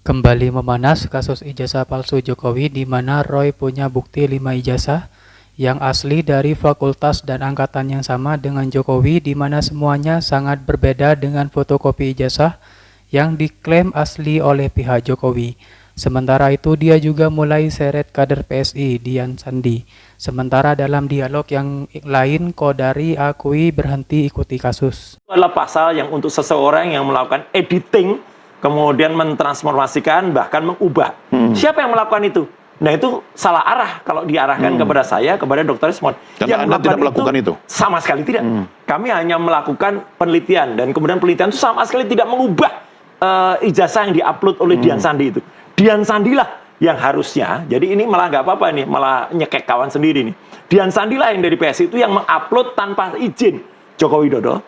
Kembali memanas kasus ijazah palsu Jokowi di mana Roy punya bukti 5 ijazah yang asli dari fakultas dan angkatan yang sama dengan Jokowi di mana semuanya sangat berbeda dengan fotokopi ijazah yang diklaim asli oleh pihak Jokowi. Sementara itu dia juga mulai seret kader PSI Dian Sandi. Sementara dalam dialog yang lain Kodari akui berhenti ikuti kasus. Itu adalah pasal yang untuk seseorang yang melakukan editing, kemudian mentransformasikan, bahkan mengubah. Siapa yang melakukan itu? Nah itu salah arah kalau diarahkan kepada saya, kepada Dr. Ismon. Karena Anda tidak melakukan itu? Sama sekali tidak. Kami hanya melakukan penelitian, dan kemudian penelitian itu sama sekali tidak mengubah ijazah yang diupload oleh Dian Sandi itu. Dian Sandi lah yang harusnya, jadi ini malah nggak apa-apa nih, malah nyekek kawan sendiri nih. Dian Sandi lah yang dari PSI itu yang mengupload tanpa izin Joko Widodo,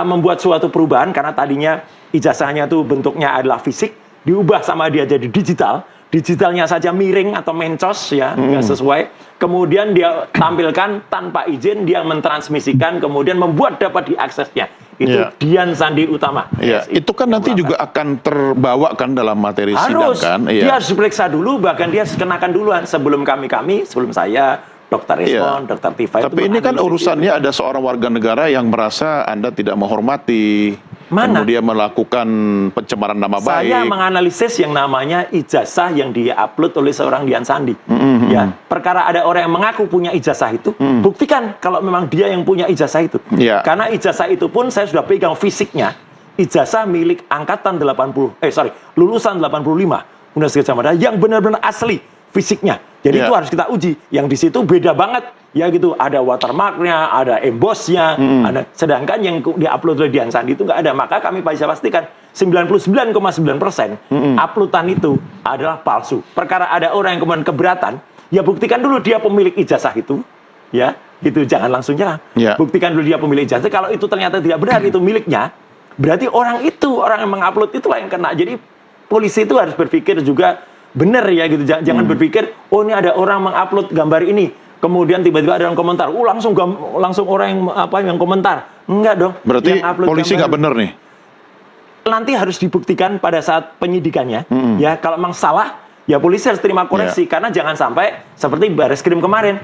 membuat suatu perubahan karena tadinya ijazahnya tuh bentuknya adalah fisik, diubah sama dia jadi digital. Digitalnya saja miring atau mencos ya, nggak sesuai. Kemudian dia tampilkan tanpa izin, dia mentransmisikan, kemudian membuat dapat diaksesnya. Itu Dian Sandi Utama. Iya, itu kan nanti juga akan terbawa kan dalam materi sidang kan? Dia harus diperiksa dulu, bahkan dia harus kenakan duluan sebelum sebelum saya, Dr. Ismon, Dr. Tifa. Tapi ini kan urusannya ada seorang warga negara yang merasa Anda tidak menghormati. Kemudian melakukan pencemaran nama baik. Saya menganalisis yang namanya ijazah yang dia-upload oleh seorang Dian Sandi. Ya, perkara ada orang yang mengaku punya ijazah itu, buktikan kalau memang dia yang punya ijazah itu. Karena ijazah itu pun saya sudah pegang fisiknya. Ijazah milik angkatan lulusan 85 Universitas Gadjah Mada yang benar-benar asli fisiknya. Jadi itu harus kita uji. Yang di situ beda banget. Ya gitu, ada watermarknya, ada embossnya, sedangkan yang diupload oleh Dian Sandi itu nggak ada. Maka kami bisa pastikan 99,9% uploadan itu adalah palsu. Perkara ada orang yang kemudian keberatan, ya buktikan dulu dia pemilik ijazah itu, ya gitu, jangan langsung nyerang. Buktikan dulu dia pemilik ijazah. Kalau itu ternyata tidak benar itu miliknya, berarti orang yang mengupload itulah yang kena. Jadi polisi itu harus berpikir juga benar ya gitu, jangan berpikir oh ini ada orang mengupload gambar ini. Kemudian tiba-tiba ada yang komentar, langsung orang yang komentar. Enggak dong. Berarti polisi nggak benar nih? Nanti harus dibuktikan pada saat penyidikannya. Ya, kalau memang salah, ya polisi harus terima koreksi. Karena jangan sampai seperti Bareskrim kemarin,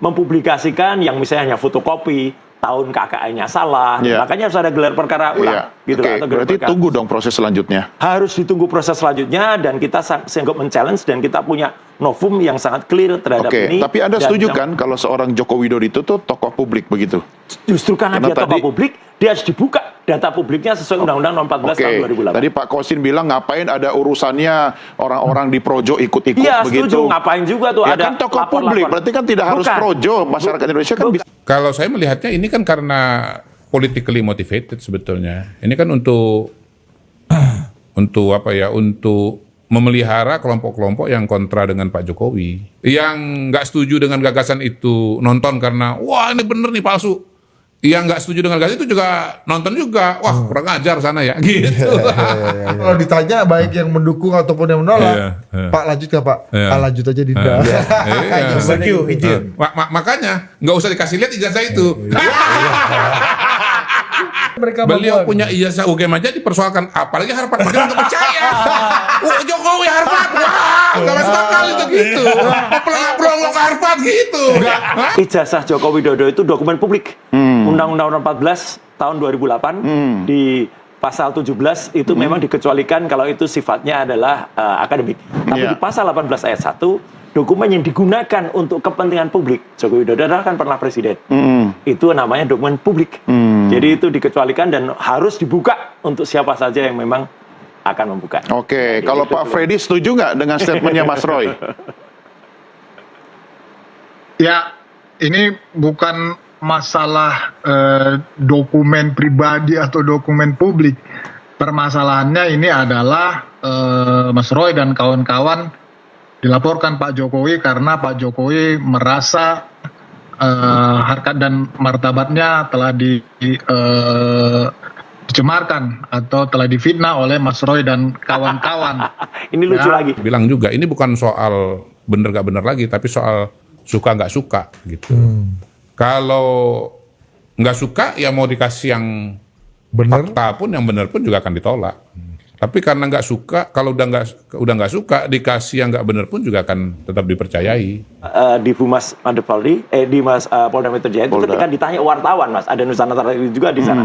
mempublikasikan yang misalnya fotokopi, tahun KKN-nya salah, makanya harus ada gelar perkara ulang. Gitu atau berarti tunggu dong proses selanjutnya. Harus ditunggu proses selanjutnya, dan kita sanggup men-challenge, dan kita punya novum yang sangat clear terhadap ini. Tapi Anda setuju kan kalau seorang Joko Widodo itu tuh tokoh publik begitu? Justru karena dia tokoh publik, dia harus dibuka data publiknya sesuai Undang-Undang Nomor 14 tahun 2008. Tadi Pak Kosin bilang ngapain ada urusannya orang-orang di Projo ikut-ikut begitu. Setuju, ngapain juga tuh ya ada kan tokoh publik, berarti kan tidak harus Projo, masyarakat Indonesia kan bisa. Kalau saya melihatnya ini kan karena politically motivated sebetulnya. Ini kan untuk memelihara kelompok-kelompok yang kontra dengan Pak Jokowi. Yang nggak setuju dengan gagasan itu nonton karena wah ini bener nih palsu. Yang nggak setuju dengan gagasan itu juga nonton juga, wah kurang ajar sana ya, gitu. Kalau ditanya baik yang mendukung ataupun yang menolak, Pak lanjut nggak Pak? Lanjut aja Dinda. Makanya nggak usah dikasih lihat ijazah itu. Beliau punya ijazah UGM aja dipersoalkan, apalagi Harvard, mereka nggak percaya. Jokowi Harvard, wah nggak masuk akal itu gitu. Pelong ke Harvard gitu. Ijazah Joko Widodo itu dokumen publik. Undang-Undang Nomor 14 tahun 2008 di pasal 17 itu memang dikecualikan kalau itu sifatnya adalah akademik. Tapi di pasal 18 ayat 1, dokumen yang digunakan untuk kepentingan publik, Joko Widodo adalah kan pernah presiden. Itu namanya dokumen publik. Jadi itu dikecualikan dan harus dibuka untuk siapa saja yang memang akan membuka. Kalau Pak Freddy setuju nggak dengan statementnya Mas Roy? Ya, ini bukan masalah dokumen pribadi atau dokumen publik. Permasalahannya ini adalah Mas Roy dan kawan-kawan dilaporkan Pak Jokowi karena Pak Jokowi merasa harkat dan martabatnya telah dicemarkan atau telah difitnah oleh Mas Roy dan kawan-kawan. Ini lucu lagi. Bilang juga ini bukan soal bener gak bener lagi, tapi soal suka nggak suka gitu. Kalau nggak suka ya mau dikasih yang fakta pun, yang benar pun juga akan ditolak. Tapi karena nggak suka, kalau udah nggak suka dikasih yang nggak benar pun juga akan tetap dipercayai. Di Humas Mabes Polri, di Mas Polda Metro Jaya itu ketika ditanya wartawan, Mas, ada Nusantara juga di sana.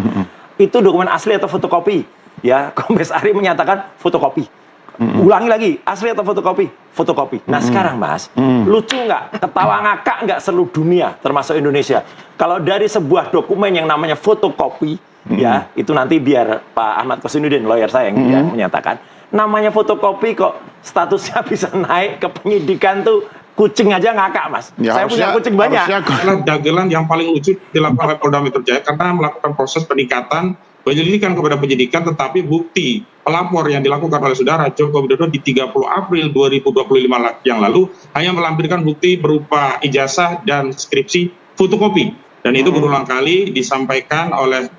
Itu dokumen asli atau fotokopi? Ya, Kombes Ari menyatakan fotokopi. Ulangi lagi, asli atau fotokopi? Fotokopi. Nah sekarang, Mas, lucu nggak? Ketawa ngakak nggak seluruh dunia, termasuk Indonesia? Kalau dari sebuah dokumen yang namanya fotokopi, ya, itu nanti biar Pak Ahmad Kosinudin, lawyer saya yang menyatakan, namanya fotokopi kok statusnya bisa naik ke penyidikan tuh, kucing aja ngakak, Mas. Ya, saya punya kucing banyak. Dagelan yang paling lucu dilakukan oleh Polda Metro Jaya karena melakukan proses peningkatan penyelidikan kepada penyidikan, tetapi bukti pelapor yang dilakukan oleh saudara Joko Widodo di 30 April 2025 yang lalu hanya melampirkan bukti berupa ijazah dan skripsi fotokopi. Dan itu berulang kali disampaikan oleh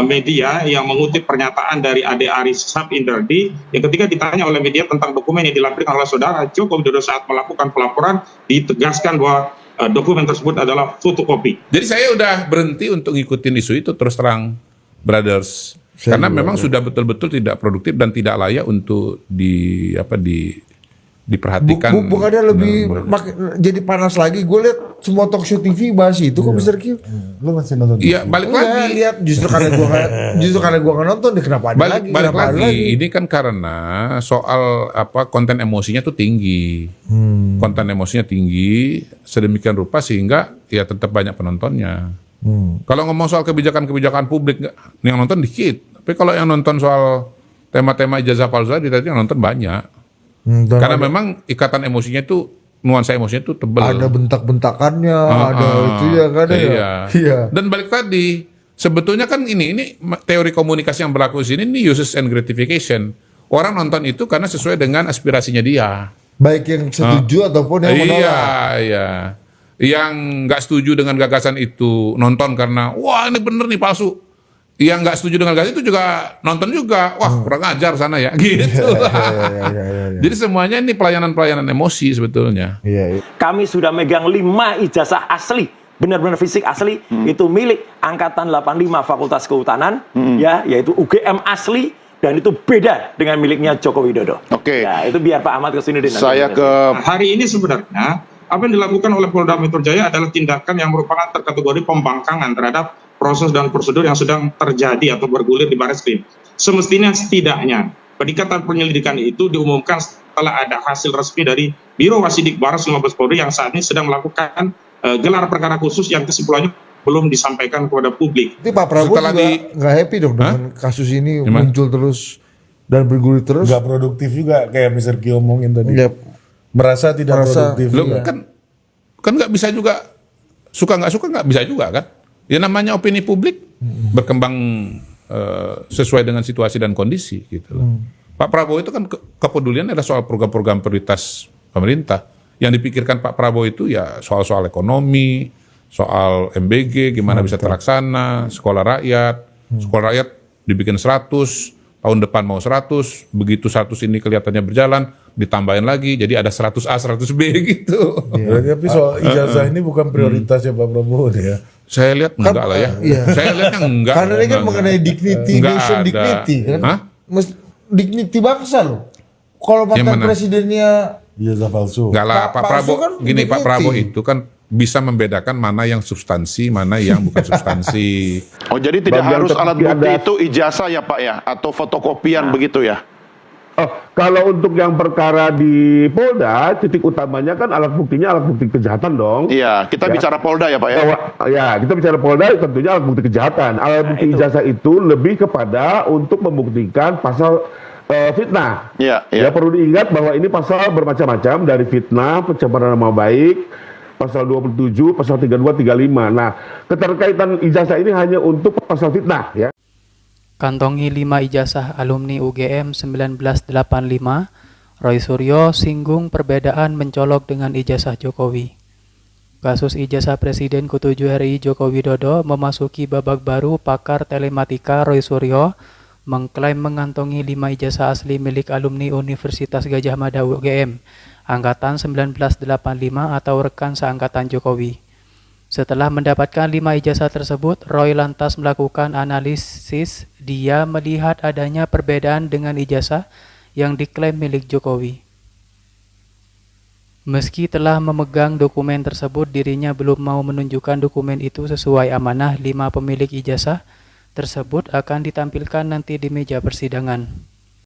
media yang mengutip pernyataan dari Ade Aris Sapinderdi yang ketika ditanya oleh media tentang dokumen yang dilampirkan oleh saudara Joko Widodo saat melakukan pelaporan, ditegaskan bahwa dokumen tersebut adalah fotokopi. Jadi saya udah berhenti untuk ngikutin isu itu, terus terang, brothers. Karena memang sudah betul-betul tidak produktif dan tidak layak untuk diperhatikan. Bukannya lebih jadi panas lagi. Gue lihat semua talk show TV bahas itu kok Mr. Q. Lu masih nonton? Iya, balik lagi. Lihat justru karena gua nggak nonton, kenapa ada lagi? Balik lagi. Ini kan karena soal konten emosinya tuh tinggi. Konten emosinya tinggi sedemikian rupa sehingga ya tetap banyak penontonnya. Kalau ngomong soal kebijakan-kebijakan publik yang nonton dikit. Tapi kalau yang nonton soal tema-tema ijazah palsu tadi yang nonton banyak. Karena memang ikatan emosinya itu, nuansa emosinya itu tebal. Ada bentak-bentakannya, ada itu ya kan ya. Iya. Dan balik tadi, sebetulnya kan ini teori komunikasi yang berlaku di sini ini uses and gratification. Orang nonton itu karena sesuai dengan aspirasinya dia. Baik yang setuju ataupun yang menolak. Iya. Yang nggak setuju dengan gagasan itu nonton karena wah ini bener nih palsu. Yang nggak setuju dengan gagasan itu juga nonton juga, wah kurang ajar sana ya, gitu. Iya. Jadi semuanya ini pelayanan emosi sebetulnya. Iya. Kami sudah megang 5 ijazah asli, benar-benar fisik asli, itu milik Angkatan 85 Fakultas Kehutanan, ya, yaitu UGM asli, dan itu beda dengan miliknya Joko Widodo. Oke. Ya, itu biar Pak Ahmad Kosinudin. Saya ke hari ini sebenarnya apa yang dilakukan oleh Polda Metro Jaya adalah tindakan yang merupakan terkategori pembangkangan terhadap proses dan prosedur yang sedang terjadi atau bergulir di Barreskrim. Semestinya setidaknya peningkatan penyelidikan itu diumumkan setelah ada hasil resmi dari Biro Wasidik Barres Mabes Polri yang saat ini sedang melakukan gelar perkara khusus yang kesimpulannya belum disampaikan kepada publik. Tapi Pak Prabowo juga nggak happy dong dengan kasus ini muncul terus dan bergulir terus. Nggak produktif juga kayak Mr. Q omongin tadi. Merasa tidak produktif. Loh, kan nggak bisa juga suka nggak bisa juga kan? Ya namanya opini publik berkembang sesuai dengan situasi dan kondisi gitu loh. Pak Prabowo itu kan kepedulian adalah soal program-program prioritas pemerintah. Yang dipikirkan Pak Prabowo itu ya soal-soal ekonomi, soal MBG gimana bisa terlaksana, sekolah rakyat dibikin 100, tahun depan mau 100, begitu 100 ini kelihatannya berjalan, ditambahin lagi, jadi ada 100A, 100B gitu. Ya, tapi soal ijazah ini bukan prioritasnya Pak Prabowo ya. Saya lihat enggak lah ya. Saya lihatnya enggak. Karena ini kan mengenai dignity, nation dignity kan. Dignity bangsa loh. Kalau mantan presidennya ijazah palsu. Enggak lah, Pak Prabowo kan gini, Pak Prabowo itu kan bisa membedakan mana yang substansi, mana yang bukan substansi. Oh, jadi tidak harus alat bukti itu ijazah ya Pak ya, atau fotokopian begitu ya? Oh, kalau untuk yang perkara di Polda, titik utamanya kan alat buktinya alat bukti kejahatan dong. Iya, kita bicara Polda ya Pak ya? Ya, kita bicara Polda tentunya alat bukti kejahatan. Alat bukti ijazah itu lebih kepada untuk membuktikan pasal fitnah. Ya, perlu diingat bahwa ini pasal bermacam-macam dari fitnah, pencemaran nama baik, pasal 27, pasal 32, 35. Nah, keterkaitan ijazah ini hanya untuk pasal fitnah ya. Kantongi 5 ijazah alumni UGM 1985, Roy Suryo singgung perbedaan mencolok dengan ijazah Jokowi. Kasus ijazah Presiden ke-7 RI Joko Widodo memasuki babak baru. Pakar telematika Roy Suryo mengklaim mengantongi 5 ijazah asli milik alumni Universitas Gadjah Mada UGM, Angkatan 1985 atau rekan seangkatan Jokowi. Setelah mendapatkan 5 ijazah tersebut, Roy lantas melakukan analisis. Dia melihat adanya perbedaan dengan ijazah yang diklaim milik Jokowi. Meski telah memegang dokumen tersebut, dirinya belum mau menunjukkan dokumen itu sesuai amanah. 5 pemilik ijazah tersebut akan ditampilkan nanti di meja persidangan.